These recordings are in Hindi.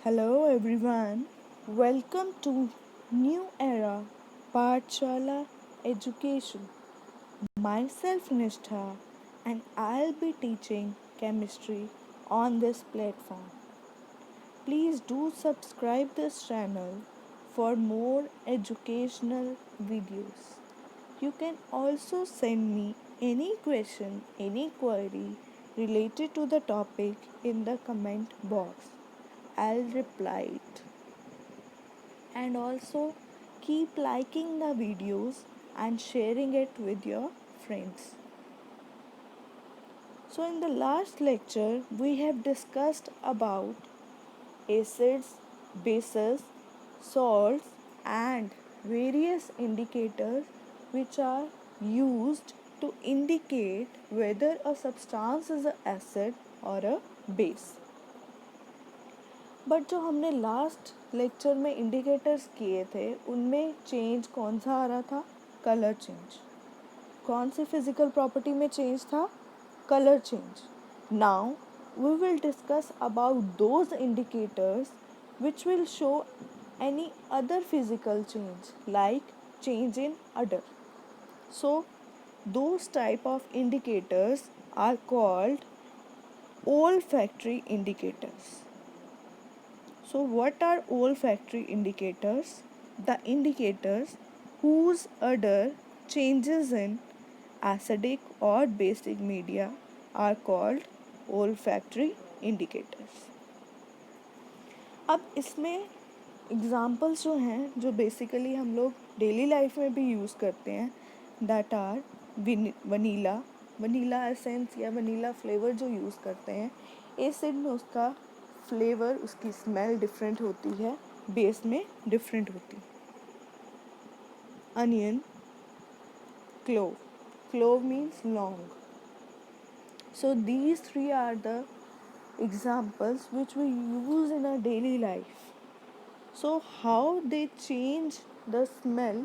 Hello everyone. Welcome to New Era Pathshala Education. Myself Nishtha and I'll be teaching chemistry on this platform. Please do subscribe this channel for more educational videos. You can also send me any question, any query related to the topic in the comment box. I'll reply it. And also keep liking the videos and sharing it with your friends. So in the last lecture we have discussed about acids, bases, salts and various indicators which are used to indicate whether a substance is an acid or a base. But जो हमने लास्ट लेक्चर में इंडिकेटर्स किए थे उनमें चेंज कौन सा आ रहा था? Colour change. कौन सी फिजिकल प्रॉपर्टी में चेंज था? Colour change. Now we will discuss about those indicators which will show any other physical change like change in odor. So those type of indicators are called olfactory indicators. So what are olfactory indicators? The indicators whose odor changes in acidic or basic media are called olfactory indicators. अब इसमें एग्जाम्पल्स जो हैं जो बेसिकली हम लोग डेली लाइफ में भी यूज़ करते हैं दैट आर वनीला एसेंस या वनीला फ्लेवर जो यूज़ करते हैं. एसिड में उसका फ्लेवर उसकी स्मेल डिफरेंट होती है, बेस में डिफरेंट होती है. अनियन, क्लोव मीन्स लौंग. So these three are the examples which we use in our daily life. So how they change the smell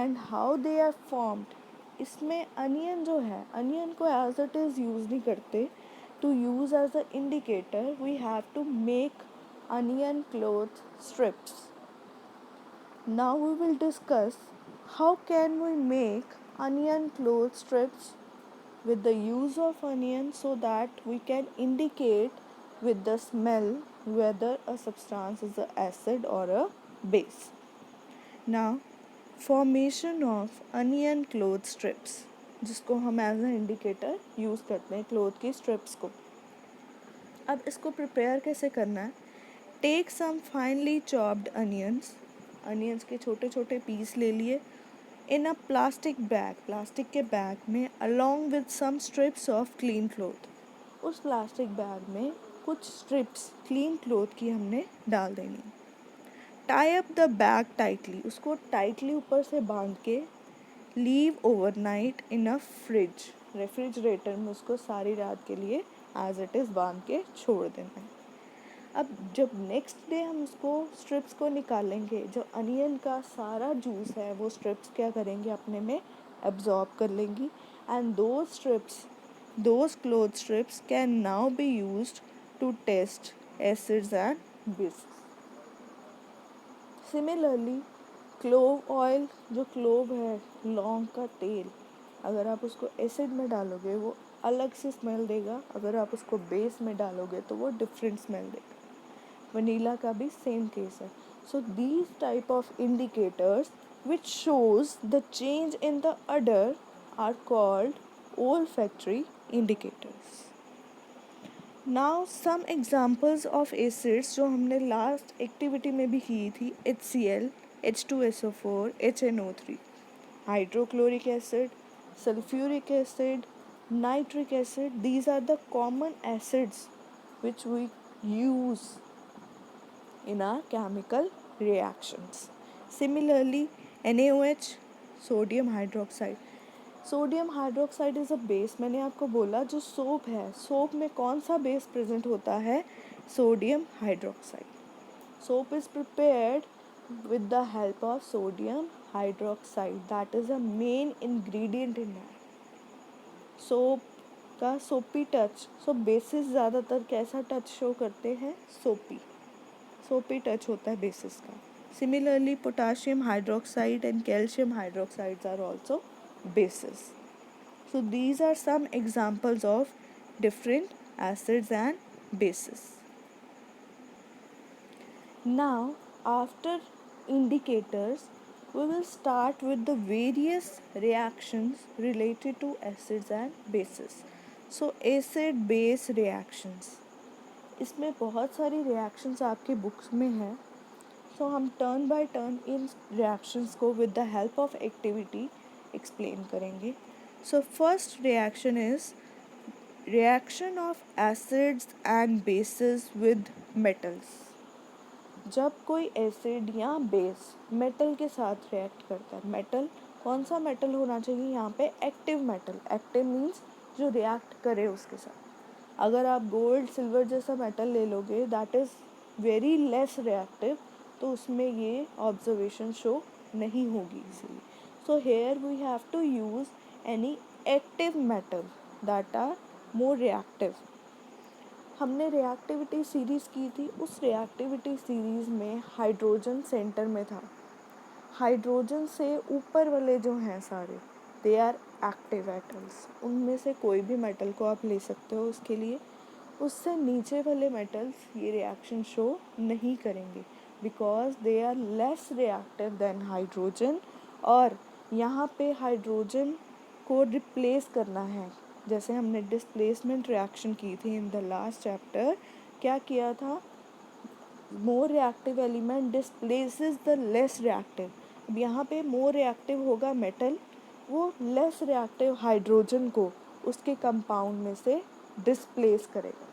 and how they are formed, इसमें अनियन जो है, अनियन को एज इट इज़ यूज़ नहीं करते. To use as a indicator we have to make onion cloth strips. Now we will discuss how can we make onion cloth strips with the use of onion so that we can indicate with the smell whether a substance is an acid or a base. Now formation of onion cloth strips जिसको हम एज अ इंडिकेटर यूज़ करते हैं क्लोथ की स्ट्रिप्स को. अब इसको प्रिपेयर कैसे करना है? Take some finely chopped onions के छोटे छोटे पीस ले लिए इन अ प्लास्टिक के बैग में along with some strips of clean cloth. उस प्लास्टिक बैग में कुछ स्ट्रिप्स क्लीन क्लोथ की हमने डाल देनी. Tie up the bag tightly, उसको टाइटली ऊपर से बांध के leave overnight in a fridge, refrigerator में उसको सारी रात के लिए एज इट इज़ बांध के छोड़ देना है. अब जब नेक्स्ट डे हम उसको स्ट्रिप्स को निकालेंगे, जो अनियन का सारा जूस है वो स्ट्रिप्स क्या करेंगे, अपने में एब्जॉर्ब कर लेंगी. And those cloth strips can now be used to test acids and bases. Similarly clove oil, जो क्लोव है, लौंग का तेल, अगर आप उसको एसिड में डालोगे वो अलग से स्मेल देगा, अगर आप उसको बेस में डालोगे तो वो डिफरेंट स्मेल देगा. वनीला का भी सेम केस है. So these type of indicators which shows the change in the odor are called olfactory indicators. Now some examples of acids जो हमने लास्ट एक्टिविटी में भी की थी, HCl, H2SO4, HNO3, hydrochloric acid, sulphuric acid, nitric acid. These are the common acids which we use in our chemical reactions. Similarly, NaOH, sodium hydroxide. Sodium hydroxide is a base. मैंने आपको बोला जो सोप है, सोप में कौन सा बेस प्रेजेंट होता है? Sodium hydroxide. Soap is prepared with the help of sodium hydroxide, that is a main ingredient in that. Soap का सोपी टच. सो बेसिस ज़्यादातर कैसा टच शो करते हैं? सोपी. सो पे टच होता है बेसिस का. Similarly, potassium hydroxide and calcium hydroxides are also bases. So these are some examples of different acids and bases. Now, after indicators, we will start with the various reactions related to acids and bases. So acid base reactions. इसमें बहुत सारी reactions आपके books में हैं. So हम turn by turn in reactions को with the help of activity explain करेंगे. So first reaction is reaction of acids and bases with metals. जब कोई एसिड या बेस मेटल के साथ रिएक्ट करता है, मेटल कौन सा मेटल होना चाहिए यहाँ पे? Active metal. एक्टिव मीन्स जो रिएक्ट करे उसके साथ. अगर आप गोल्ड सिल्वर जैसा मेटल ले लोगे that is very less reactive, तो उसमें ये ऑब्जर्वेशन शो नहीं होगी इसीलिए. So here we have to use any active metal that are more reactive. हमने रिएक्टिविटी सीरीज़ की थी. उस रिएक्टिविटी सीरीज़ में हाइड्रोजन सेंटर में था. हाइड्रोजन से ऊपर वाले जो हैं सारे दे आर एक्टिव मेटल्स. उनमें से कोई भी मेटल को आप ले सकते हो उसके लिए. उससे नीचे वाले मेटल्स ये रिएक्शन शो नहीं करेंगे because they are less reactive than hydrogen. और यहाँ पे हाइड्रोजन को रिप्लेस करना है. जैसे हमने डिस्प्लेसमेंट रिएक्शन की थी इन द लास्ट चैप्टर, क्या किया था? More reactive element displaces the less reactive. अब यहाँ पे मोर रिएक्टिव होगा मेटल, वो लेस रिएक्टिव हाइड्रोजन को उसके कंपाउंड में से डिस्प्लेस करेगा.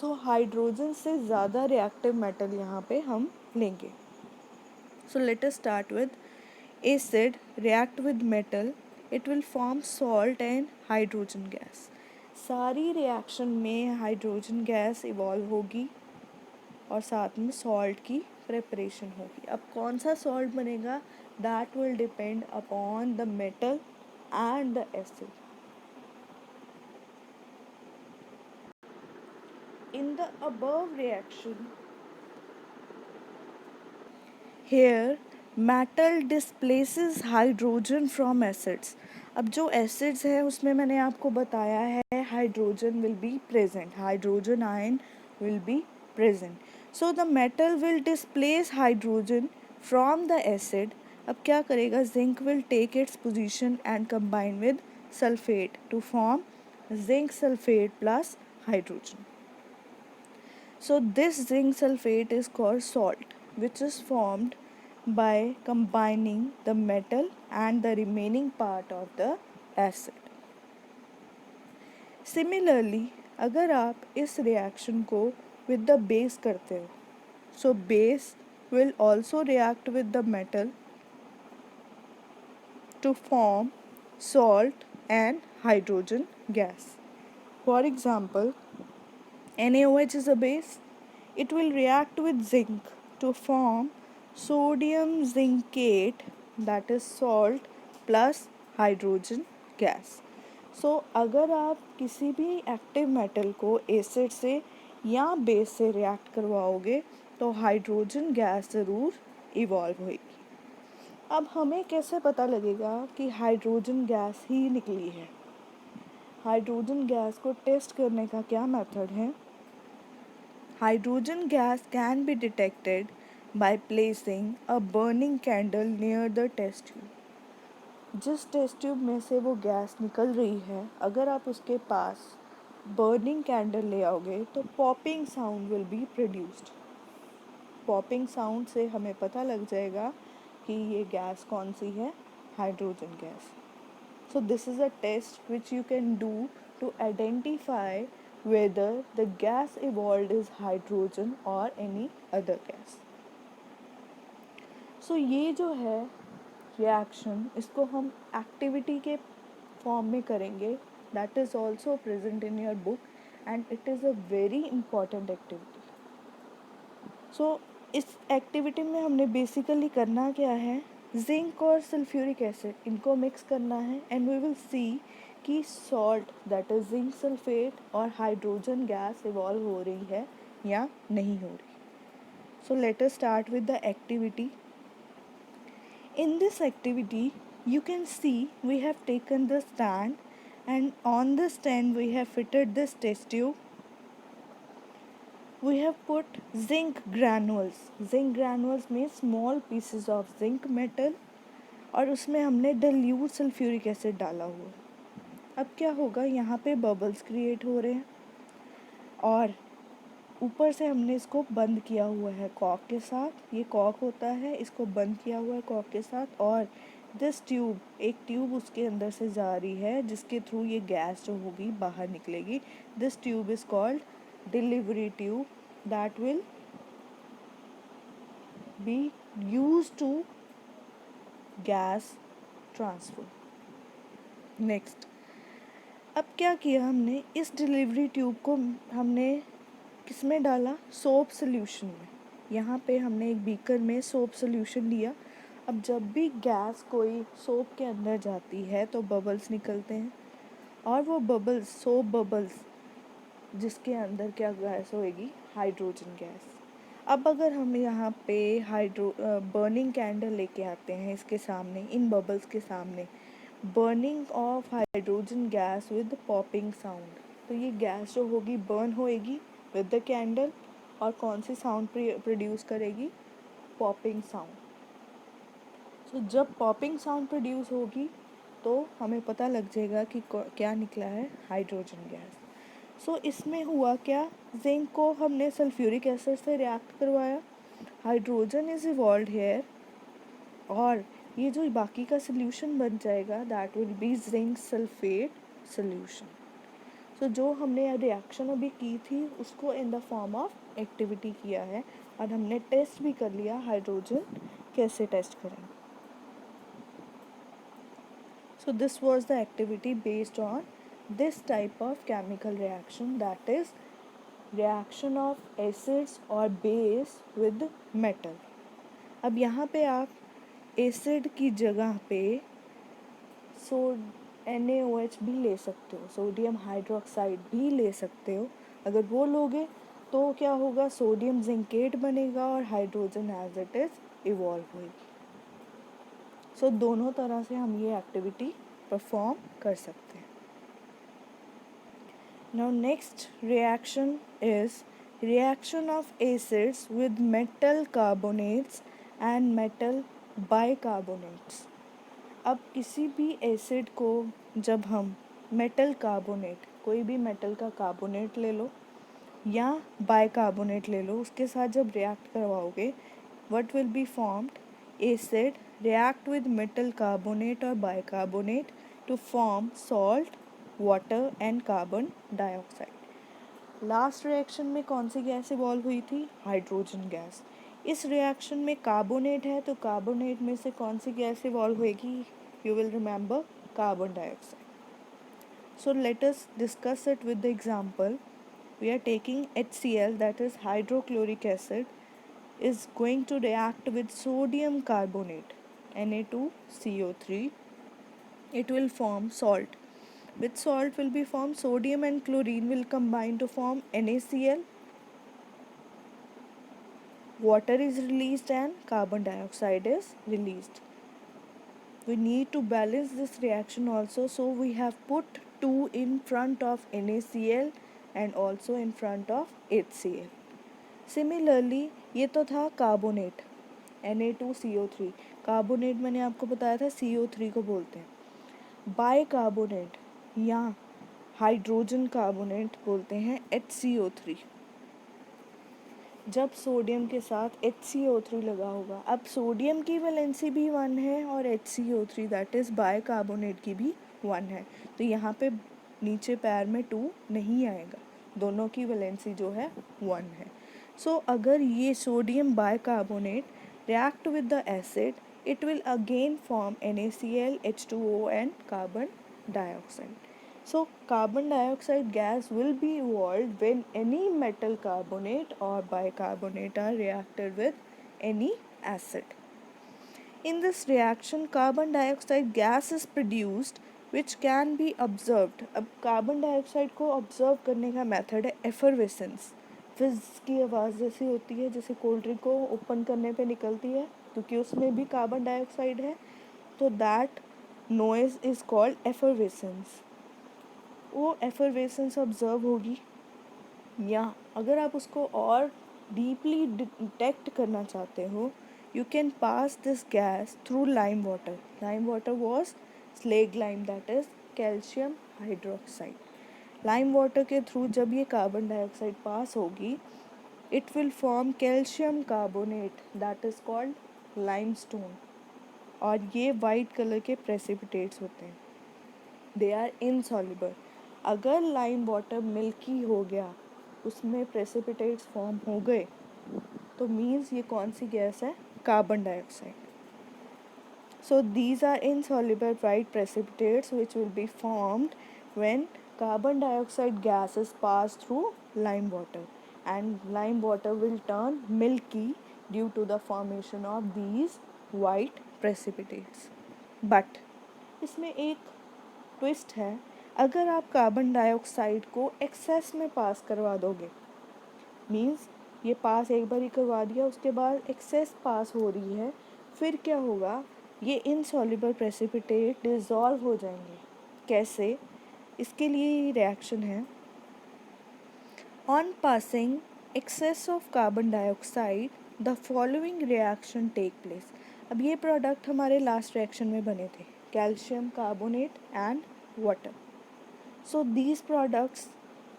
सो हाइड्रोजन से ज़्यादा रिएक्टिव मेटल यहाँ पे हम लेंगे. So let us start with acid react with metal, it will form salt and hydrogen gas. सारी रिएक्शन में हाइड्रोजन गैस इवॉल्व होगी और साथ में सॉल्ट की प्रिपरेशन होगी. अब कौन सा सॉल्ट बनेगा that will depend upon the metal and the acid. In the above reaction, here metal displaces hydrogen from acids. अब जो एसिड्स है उसमें मैंने आपको बताया है hydrogen will be present, hydrogen ion will be present. So the metal will displace hydrogen from the acid. अब क्या करेगा? Zinc will take its position and combine with sulphate to form zinc sulphate plus hydrogen. So this zinc sulfate is called salt, which is formed by combining the metal and the remaining part of the acid. Similarly, अगर आप इस reaction को with the base करते हो, so base will also react with the metal to form salt and hydrogen gas. For example, NaOH is a base. It will react with zinc to form sodium zincate, that is salt plus hydrogen gas. So अगर आप किसी भी एक्टिव मेटल को एसिड से या बेस से रिएक्ट करवाओगे तो हाइड्रोजन गैस ज़रूर इवॉल्व होगी. अब हमें कैसे पता लगेगा कि हाइड्रोजन गैस ही निकली है? हाइड्रोजन गैस को टेस्ट करने का क्या मेथड है? Hydrogen gas can be detected by placing a burning candle near the test tube. जिस टेस्ट ट्यूब में से वो गैस निकल रही है, अगर आप उसके पास बर्निंग कैंडल ले आओगे तो popping sound will be produced. Popping sound से हमें पता लग जाएगा कि ये गैस कौन सी है? Hydrogen gas. So this is a test which you can do to identify whether the gas evolved is hydrogen or any other gas. So ये जो है reaction, इसको हम activity के form में करेंगे. That is also present in your book and it is a very important activity. So इस activity में हमने basically करना क्या है? जिंक और सल्फ्यूरिक एसिड इनको मिक्स करना है एंड वी विल सी कि salt that is zinc sulphate और हाइड्रोजन गैस इवॉल्व हो रही है या नहीं हो रही. So let us start with the activity. In this activity, you can see we have taken the stand, and on the stand we have fitted this test tube. We have put zinc granules. Zinc granules means small pieces of zinc metal, और उसमें हमने dilute सल्फ्यूरिक एसिड डाला हुआ। अब क्या होगा, यहाँ पे बबल्स क्रिएट हो रहे हैं और ऊपर से हमने इसको बंद किया हुआ है कॉक के साथ। ये कॉक होता है, इसको बंद किया हुआ है कॉक के साथ, और दिस ट्यूब, एक ट्यूब उसके अंदर से जा रही है जिसके थ्रू ये गैस जो होगी बाहर निकलेगी। This tube is called delivery tube that will be use to gas transfer. Next, अब क्या किया हमने, इस डिलीवरी ट्यूब को हमने किस में डाला, सोप सोल्यूशन में। यहाँ पे हमने एक बीकर में सोप सोल्यूशन लिया। अब जब भी गैस कोई सोप के अंदर जाती है तो बबल्स निकलते हैं, और वो बबल्स, सोप बबल्स, जिसके अंदर क्या गैस होएगी, हाइड्रोजन गैस। अब अगर हम यहाँ पे बर्निंग कैंडल लेके आते हैं इसके सामने, इन बबल्स के सामने, burning of hydrogen gas with popping sound, तो ये गैस जो होगी बर्न होएगी विद द कैंडल, और कौन सी साउंड प्रोड्यूस करेगी, पॉपिंग साउंड। सो जब पॉपिंग साउंड प्रोड्यूस होगी तो हमें पता लग जाएगा कि क्या निकला है, हाइड्रोजन गैस। सो इसमें हुआ क्या, जिंक को हमने सल्फ्यूरिक एसिड से रिएक्ट करवाया, हाइड्रोजन इज इवॉल्व हेयर, और ये जो बाकी का सोल्यूशन बन जाएगा that will be zinc sulphate solution. So जो हमने रिएक्शन अभी की थी उसको in the form of activity किया है, और हमने टेस्ट भी कर लिया हाइड्रोजन कैसे टेस्ट करें। So this was the activity based on this type of chemical reaction, that is reaction of acids और बेस विद मेटल। अब यहाँ पे आप एसिड की जगह पे NaOH भी ले सकते हो, सोडियम हाइड्रोक्साइड भी ले सकते हो। अगर वो लोगे तो क्या होगा, सोडियम जिंकेट बनेगा और hydrogen as it is evolve होगी। सो दोनों तरह से हम ये एक्टिविटी परफॉर्म कर सकते हैं। Now next reaction is reaction of acids with metal carbonates and metal bicarbonates. अब किसी भी एसिड को जब हम मेटल कार्बोनेट, कोई भी मेटल का कार्बोनेट ले लो या बाइकार्बोनेट ले लो, उसके साथ जब रिएक्ट करवाओगे, what will be formed, acid react with metal carbonate और bicarbonate to form salt, water and carbon dioxide. Last reaction में कौन सी गैस इवॉल्व हुई थी, हाइड्रोजन गैस। इस रिएक्शन में कार्बोनेट है तो कार्बोनेट में से कौन सी गैस इवॉल्व होएगी, you will remember carbon dioxide. So let us discuss it with the example. We are taking HCl, that is hydrochloric acid, is going to react with sodium carbonate, Na2CO3. It will form salt. With salt will be formed, sodium and chlorine will combine to form NaCl. Water is released and carbon dioxide is released. We need to balance this reaction also, so we have put 2 in front of NaCl and also in front of HCl. Similarly, ये तो था कार्बोनेट, Na2CO3। कार्बोनेट मैंने आपको बताया था CO3 को बोलते हैं। बाइकार्बोनेट या हाइड्रोजन कार्बोनेट बोलते हैं HCO3। जब सोडियम के साथ HCO3 लगा होगा, अब सोडियम की वैलेंसी भी 1 है और HCO3 दैट इज़ बाइकार्बोनेट की भी 1 है, तो यहाँ पे नीचे पैर में 2 नहीं आएगा, दोनों की वैलेंसी जो है 1 है। सो अगर ये sodium bicarbonate react with the acid, it will again form NaCl, H2O and carbon dioxide. So carbon dioxide gas will be evolved when any metal carbonate or bicarbonate are reacted with any acid. In this reaction, carbon dioxide gas is produced which can be observed. अब carbon dioxide को observe करने का method है effervescence. फिज़ की आवाज़ जैसी होती है, जैसे कोल्ड ड्रिंक को ओपन करने पे निकलती है, क्योंकि उसमें भी कार्बन डाइऑक्साइड है, तो that noise is called effervescence. वो एफरवेसेंस ऑब्ज़र्व होगी, या अगर आप उसको और डीपली डिटेक्ट करना चाहते हो, you can pass this gas through lime water. Lime water was slaked lime, that is calcium hydroxide. Lime water के थ्रू जब ये कार्बन डाइऑक्साइड पास होगी, it will form calcium carbonate, that is called limestone. और ये वाइट कलर के प्रेसिपिटेट्स होते हैं, दे आर इनसॉल्युबल. अगर लाइम वाटर मिल्की हो गया, उसमें प्रेसिपिटेट्स फॉर्म हो गए, तो मीन्स ये कौन सी गैस है? Carbon dioxide. So these are insoluble white precipitates which will be formed when carbon dioxide gases pass through lime water, and lime water will turn milky due to the formation of these white precipitates. But इसमें एक ट्विस्ट है. अगर आप कार्बन डाइऑक्साइड को एक्सेस में पास करवा दोगे, मीन्स ये पास एक बार ही करवा दिया, उसके बाद एक्सेस पास हो रही है, फिर क्या होगा? ये इनसॉल्युबल प्रेसिपिटेट डिज़ोल्व हो जाएंगे. कैसे? इसके लिए ये रिएक्शन है. On passing excess of carbon dioxide the following reaction take place. अब ये प्रोडक्ट हमारे लास्ट रिएक्शन में बने थे, calcium carbonate and water. So these products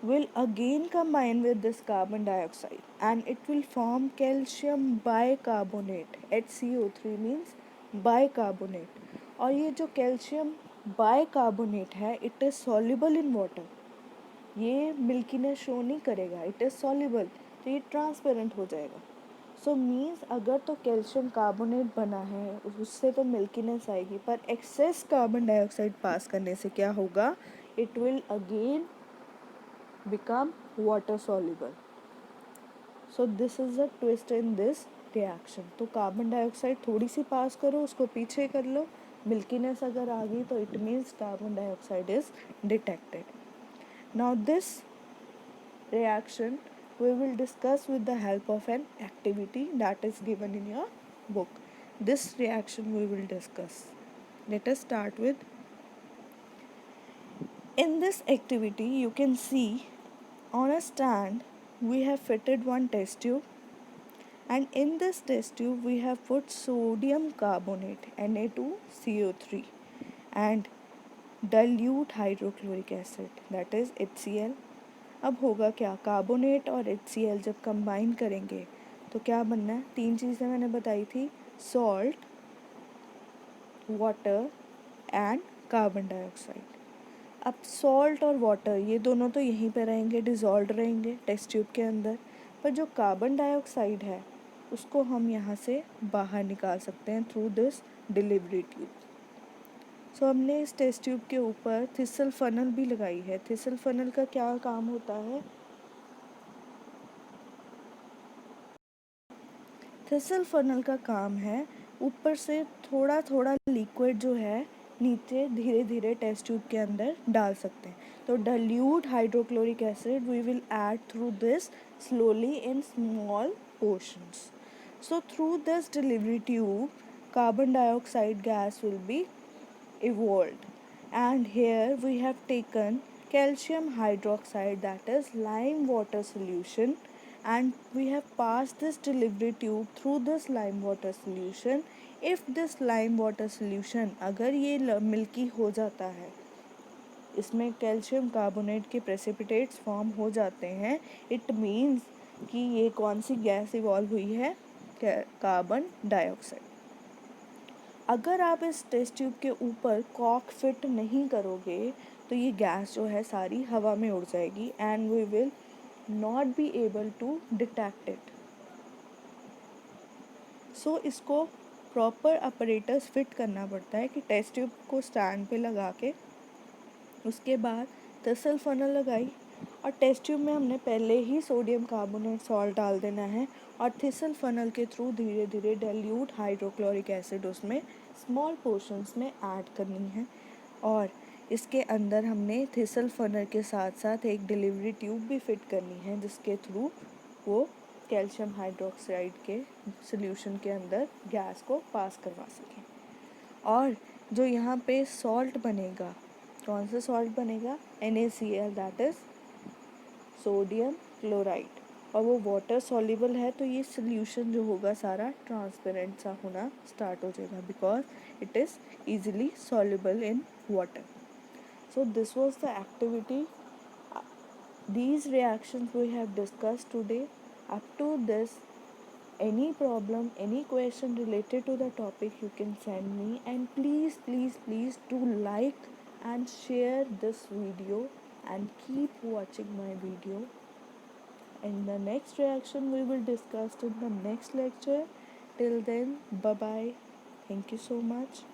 will again combine with this carbon dioxide and it will form calcium bicarbonate. HCO3 means bicarbonate. और ये जो कैल्शियम बाइकार्बोनेट है, it is soluble in water. ये मिल्कीनेस शो नहीं करेगा, इट इज़ सॉल्युबल, तो ये ट्रांसपेरेंट हो जाएगा. सो मीन्स अगर तो कैल्शियम कार्बोनेट बना है, उससे तो मिल्कीनेस आएगी, पर एक्सेस कार्बन डाइऑक्साइड पास करने से क्या होगा? It will again become water soluble. So this is a twist in this reaction. तो कार्बन डाइऑक्साइड थोड़ी सी पास करो, उसको पीछे कर लो, मिल्कीनेस अगर आ गई तो it means carbon dioxide is detected. Now this reaction we will discuss with the help of an activity that is given in your book. This reaction we will discuss. Let us start with, in this activity you can see on a stand we have fitted one test tube, and in this test tube we have put sodium carbonate Na2CO3 and dilute hydrochloric acid, that is HCl. अब होगा क्या? कार्बोनेट और HCl जब कंबाइन करेंगे तो क्या बनना है? 3 चीज़ें मैंने बताई थी, salt, water and carbon dioxide. अब सॉल्ट और वाटर ये दोनों तो यहीं पे रहेंगे, डिज़ोल्व रहेंगे टेस्ट ट्यूब के अंदर, पर जो कार्बन डाइऑक्साइड है उसको हम यहाँ से बाहर निकाल सकते हैं थ्रू दिस डिलीवरी ट्यूब. सो हमने इस टेस्ट ट्यूब के ऊपर थिसल फनल भी लगाई है. थिसल फनल का क्या काम होता है? थिसल फनल का काम है ऊपर से थोड़ा थोड़ा लिक्विड जो है नीचे धीरे धीरे टेस्ट ट्यूब के अंदर डाल सकते हैं. तो dilute hydrochloric acid we will add through this slowly in small portions. So through this delivery tube carbon dioxide gas will be evolved, and here we have taken calcium hydroxide, that is lime water solution, and we have passed this delivery tube through this lime water solution. If this lime water solution अगर ये मिल्की हो जाता है, इसमें कैल्शियम कार्बोनेट के प्रेसिपिटेट्स फॉर्म हो जाते हैं, इट मीन्स कि ये कौन सी गैस इवॉल्व हुई है? Carbon dioxide. अगर आप इस टेस्ट ट्यूब के ऊपर कॉक फिट नहीं करोगे तो ये गैस जो है सारी हवा में उड़ जाएगी and we will not be able to detect it. So इसको प्रॉपर अपरेटस फिट करना पड़ता है कि टेस्ट ट्यूब को स्टैंड पे लगा के उसके बाद थिसल फनल लगाई, और टेस्ट ट्यूब में हमने पहले ही सोडियम कार्बोनेट सॉल्ट डाल देना है, और थिसल फनल के थ्रू धीरे धीरे डाइल्यूट हाइड्रोक्लोरिक एसिड उसमें स्मॉल पोर्शंस में ऐड करनी है. और इसके अंदर हमने थिसल फनल के साथ साथ एक डिलीवरी ट्यूब भी फिट करनी है जिसके थ्रू वो कैल्शियम हाइड्रोक्साइड के सोल्यूशन के अंदर गैस को पास करवा सकें। और जो यहाँ पे सॉल्ट बनेगा, कौन सा सॉल्ट बनेगा? NaCl, that is sodium chloride. और वो वाटर सॉल्युबल है, तो ये सोल्यूशन जो होगा सारा ट्रांसपेरेंट सा होना स्टार्ट हो जाएगा, because it is easily soluble in water. So this was the activity. These reactions we have discussed today. Up to this, any problem, any question related to the topic, you can send me. And please, please, please do like and share this video and keep watching my video. And the next reaction we will discuss in the next lecture. Till then, bye bye. Thank you so much.